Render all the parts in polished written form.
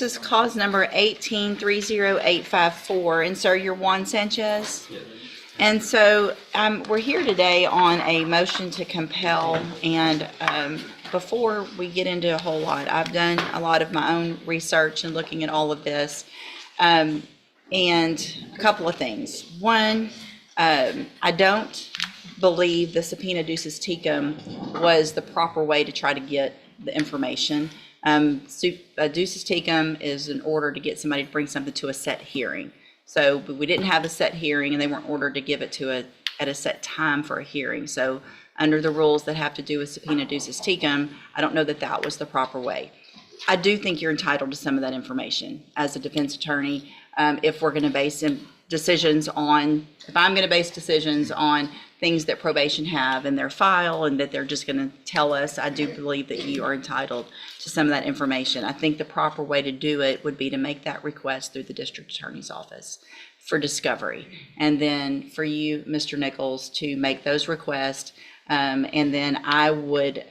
This is cause number 1830854, and sir, you're Juan Sanchez? Yes. And so we're here today on a motion to compel, and before we get into a whole lot, I've done a lot of my own research and looking at all of this, and a couple of things. One, I don't believe the subpoena ducis tecum was the proper way to try to get the information. Ducis tecum is an order to get somebody to bring something to a set hearing. So we didn't have a set hearing, and they weren't ordered to give it to at a set time for a hearing. So under the rules that have to do with subpoena ducis tecum, I don't know that that was the proper way. I do think you're entitled to some of that information as a defense attorney. If we're going to base decisions on, if I'm going to base decisions on things that probation have in their file and that they're just going to tell us, I do believe that you are entitled to some of that information. I think the proper way to do it would be to make that request through the district attorney's office for discovery. And then for you, Mr. Nichols, to make those requests. And then I would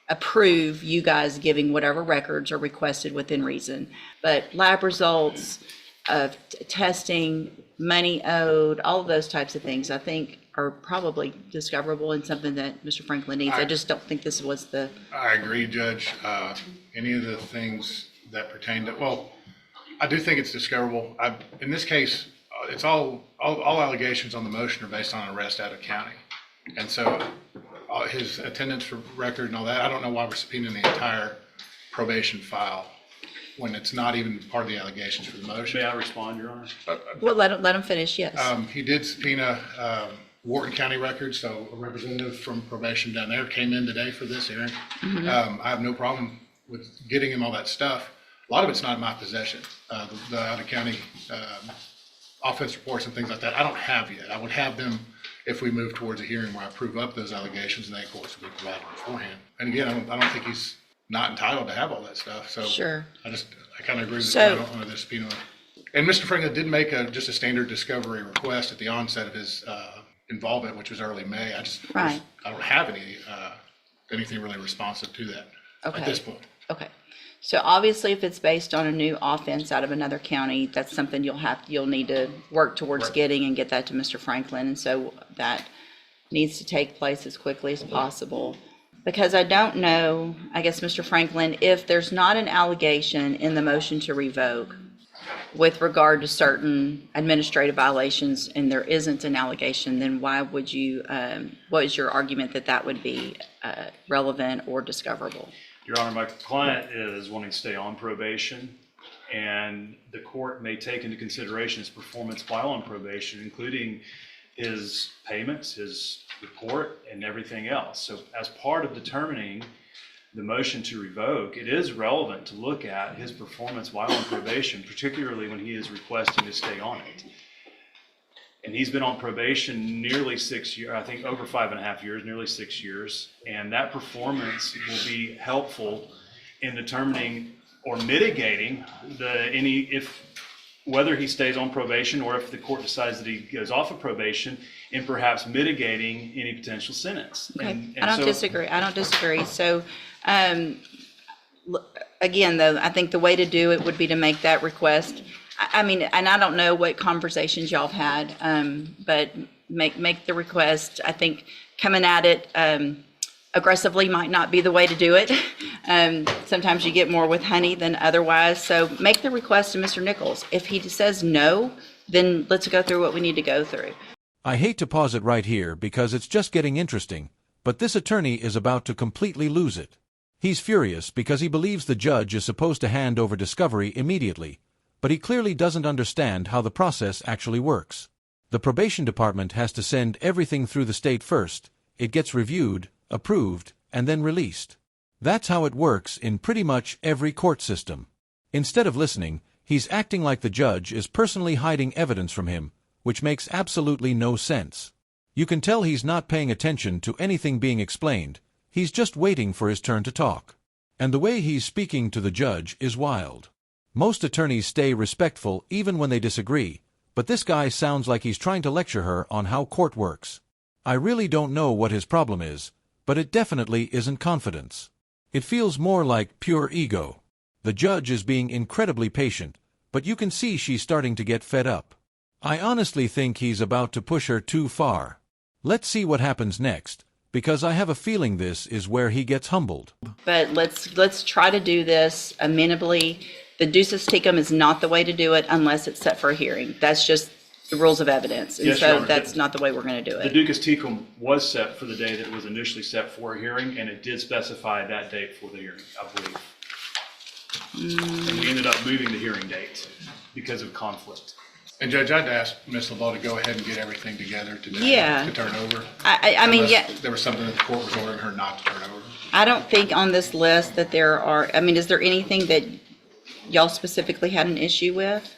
approve you guys giving whatever records are requested within reason. But lab results, of testing, money owed, all of those types of things, I think are probably discoverable and something that Mr. Franklin needs. I just don't think this was the... I agree, Judge. Any of the things that pertain to, well, I do think it's discoverable. In this case, it's all allegations on the motion are based on arrest out of county. And so his attendance record and all that, I don't know why we're subpoenaing the entire probation file when it's not even part of the allegations for the motion. May I respond, Your Honor? Well, let him finish, yes. He did subpoena Wharton County records, so a representative from probation down there came in today for this hearing. I have no problem with getting him all that stuff. A lot of it's not in my possession. The out-of-county offense reports and things like that, I don't have yet. I would have them if we move towards a hearing where I prove up those allegations, and they, of course, will be provided beforehand. And again, I don't think he's not entitled to have all that stuff. So sure. I kind of agree with I don't want to subpoena. And Mr. Franklin did make just a standard discovery request at the onset of his involvement, which was early May. I don't have anything really responsive to that at this point. Okay. So obviously, if it's based on a new offense out of another county, that's something you'll need to work towards getting and get that to Mr. Franklin. And so that needs to take place as quickly as possible. Because I don't know, I guess, Mr. Franklin, if there's not an allegation in the motion to revoke with regard to certain administrative violations, and there isn't an allegation, then why would you, what is your argument that that would be relevant or discoverable? Your Honor, my client is wanting to stay on probation, and the court may take into consideration his performance while on probation, including his payments, his report, and everything else. So as part of determining the motion to revoke, it is relevant to look at his performance while on probation, particularly when he is requesting to stay on it. And he's been on probation nearly 6 years, I think over 5.5 years, nearly 6 years. And that performance will be helpful in determining or mitigating whether he stays on probation or if the court decides that he goes off of probation, and perhaps mitigating any potential sentence. Okay, and I don't disagree. So again, though, I think the way to do it would be to make that request. I mean, and I don't know what conversations y'all have had, but make the request. I think coming at it aggressively might not be the way to do it. Sometimes you get more with honey than otherwise. So make the request to Mr. Nichols. If he says no, then let's go through what we need to go through. I hate to pause it right here because it's just getting interesting, but this attorney is about to completely lose it. He's furious because he believes the judge is supposed to hand over discovery immediately, but he clearly doesn't understand how the process actually works. The probation department has to send everything through the state first. It gets reviewed, approved, and then released. That's how it works in pretty much every court system. Instead of listening, he's acting like the judge is personally hiding evidence from him, which makes absolutely no sense. You can tell he's not paying attention to anything being explained. He's just waiting for his turn to talk. And the way he's speaking to the judge is wild. Most attorneys stay respectful even when they disagree, but this guy sounds like he's trying to lecture her on how court works. I really don't know what his problem is, but it definitely isn't confidence. It feels more like pure ego. The judge is being incredibly patient, but you can see she's starting to get fed up. I honestly think he's about to push her too far. Let's see what happens next, because I have a feeling this is where he gets humbled. But let's try to do this amenably. The ducis tecum is not the way to do it unless it's set for a hearing. That's just the rules of evidence. And Yes, Your so Honor. that's not the way we're going to do The it. ducis tecum was set for the day that it was initially set for a hearing, and it did specify that date for the hearing, I believe. And we ended up moving the hearing date because of conflict. And Judge, I'd ask Ms. LeBeau to go ahead and get everything together today. Yeah. To turn over. I mean, Unless yeah, there was something that the court was ordering her not to turn over. I don't think on this list that there are, I mean, is there anything that y'all specifically had an issue with?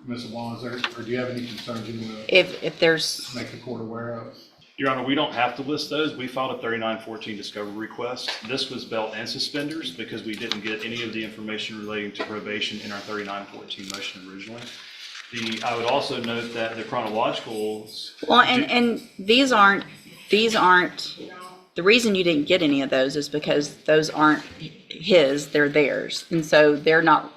Ms. LeBeau, is there, or do you have any concerns you want If there's, to make the court aware of? Your Honor, we don't have to list those. We filed a 3914 discovery request. This was belt and suspenders because we didn't get any of the information relating to probation in our 3914 motion originally. I would also note that the chronological. well, and these aren't, the reason you didn't get any of those is because those aren't his, they're theirs. And so they're not,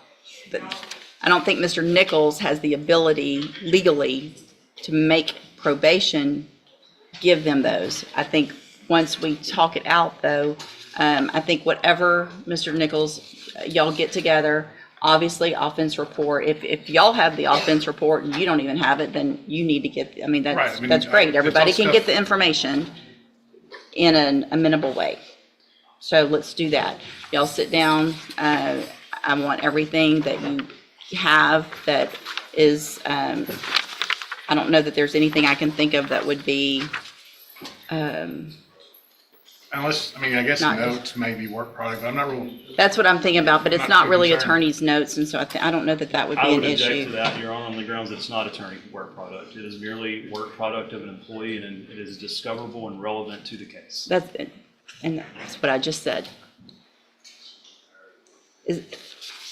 I don't think Mr. Nichols has the ability legally to make probation give them those. I think once we talk it out though, I think whatever Mr. Nichols, y'all get together, obviously offense report, if y'all have the offense report and you don't even have it, then you need to get, I mean, Right, that's, I mean, that's great. it's Everybody all can stuff- get the information in an amenable way. So let's do that. Y'all sit down. I want everything that you have that is, I don't know that there's anything I can think of that would be, Unless, I mean, I guess Not- notes may be work product, but I'm not real, that's what I'm thinking about, but it's Not not too really concerned. attorney's notes, and so I don't know that that would I be an would object to issue. that, Your Honor, on the grounds that it's not attorney work product. It is merely work product of an employee, and it is discoverable and relevant to the case. And that's what I just said.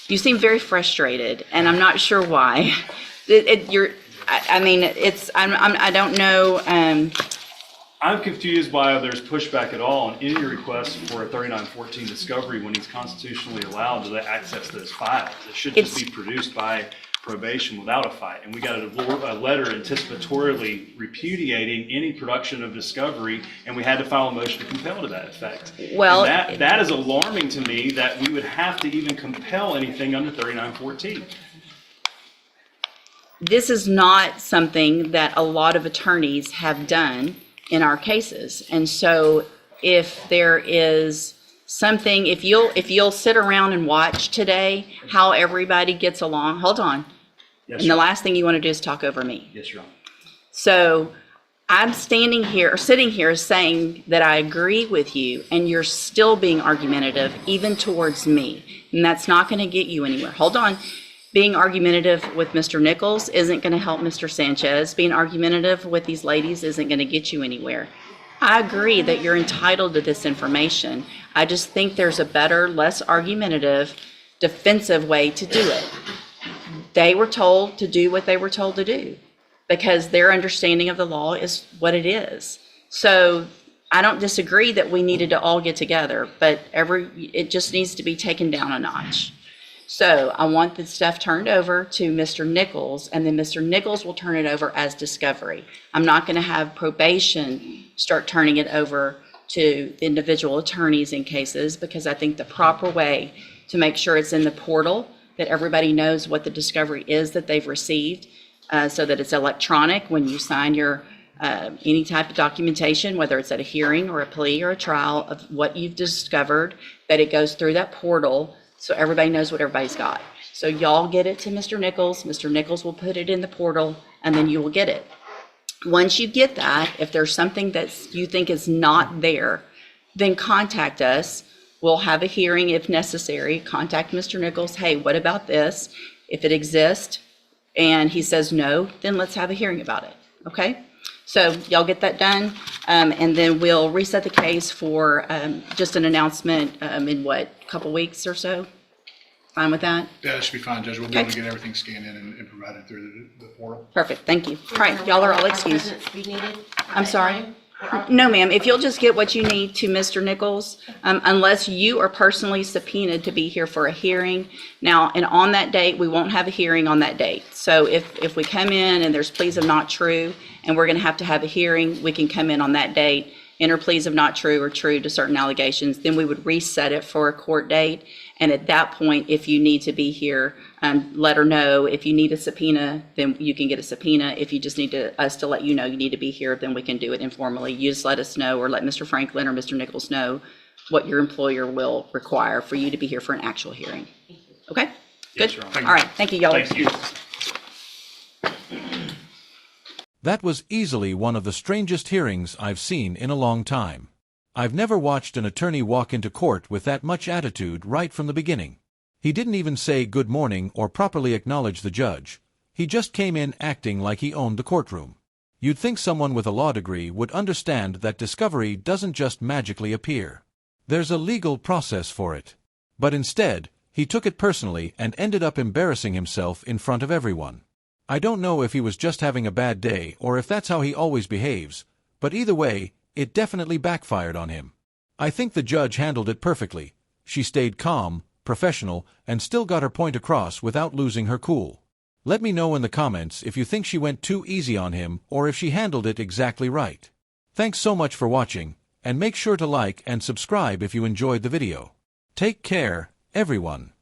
You seem very frustrated, and I'm not sure why. I mean, I don't know, I'm confused why there's pushback at all on any request for a 3914 discovery when he's constitutionally allowed to access those files. It should just be produced by probation without a fight. And we got a letter anticipatorily repudiating any production of discovery, and we had to file a motion to compel to that effect. Well, And that is alarming to me that we would have to even compel anything under 3914. this is not something that a lot of attorneys have done in our cases. And so if there is something, if you'll sit around and watch today how everybody gets along, hold on. Yes, And the Your Honor. last thing you want to do is talk over me. Yes, Your Honor. So I'm standing here, or sitting here saying that I agree with you, and you're still being argumentative, even towards me. And that's not going to get you anywhere. Hold on. Being argumentative with Mr. Nichols isn't going to help Mr. Sanchez. Being argumentative with these ladies isn't going to get you anywhere. I agree that you're entitled to this information. I just think there's a better, less argumentative, defensive way to do it. They were told to do what they were told to do because their understanding of the law is what it is. So I don't disagree that we needed to all get together, but it just needs to be taken down a notch. So I want the stuff turned over to Mr. Nichols, and then Mr. Nichols will turn it over as discovery. I'm not going to have probation start turning it over to the individual attorneys in cases, because I think the proper way to make sure it's in the portal, that everybody knows what the discovery is that they've received, so that it's electronic when you sign your any type of documentation, whether it's at a hearing or a plea or a trial of what you've discovered, that it goes through that portal so everybody knows what everybody's got. So y'all get it to Mr. Nichols. Mr. Nichols will put it in the portal, and then you will get it. Once you get that, if there's something that you think is not there, then contact us. We'll have a hearing if necessary. Contact Mr. Nichols. Hey, what about this? If it exists and he says no, then let's have a hearing about it. Okay? So y'all get that done, and then we'll reset the case for just an announcement in what, a couple weeks or so? Fine with that? yeah, that should be fine, Judge. We'll be able to Okay. get everything scanned in and provided through the portal. Perfect, thank you. All right, y'all are all excused. Presence be needed? I'm sorry? No, ma'am, if you'll just get what you need to Mr. Nichols, unless you are personally subpoenaed to be here for a hearing. Now, and on that date, we won't have a hearing on that date. So if we come in and there's pleas of not true, and we're gonna have to have a hearing, we can come in on that date, enter pleas of not true or true to certain allegations, then we would reset it for a court date. And at that point, if you need to be here, let her know. If you need a subpoena, then you can get a subpoena. If you just need us to let you know you need to be here, then we can do it informally. You just let us know, or let Mr. Franklin or Mr. Nichols know what your employer will require for you to be here for an actual hearing. Okay? Yes, Good? Your Honor. All right, thank you, y'all. Thank you. That was easily one of the strangest hearings I've seen in a long time. I've never watched an attorney walk into court with that much attitude right from the beginning. He didn't even say good morning or properly acknowledge the judge. He just came in acting like he owned the courtroom. You'd think someone with a law degree would understand that discovery doesn't just magically appear. There's a legal process for it. But instead, he took it personally and ended up embarrassing himself in front of everyone. I don't know if he was just having a bad day or if that's how he always behaves, but either way, it definitely backfired on him. I think the judge handled it perfectly. She stayed calm, professional, and still got her point across without losing her cool. Let me know in the comments if you think she went too easy on him or if she handled it exactly right. Thanks so much for watching, and make sure to like and subscribe if you enjoyed the video. Take care, everyone.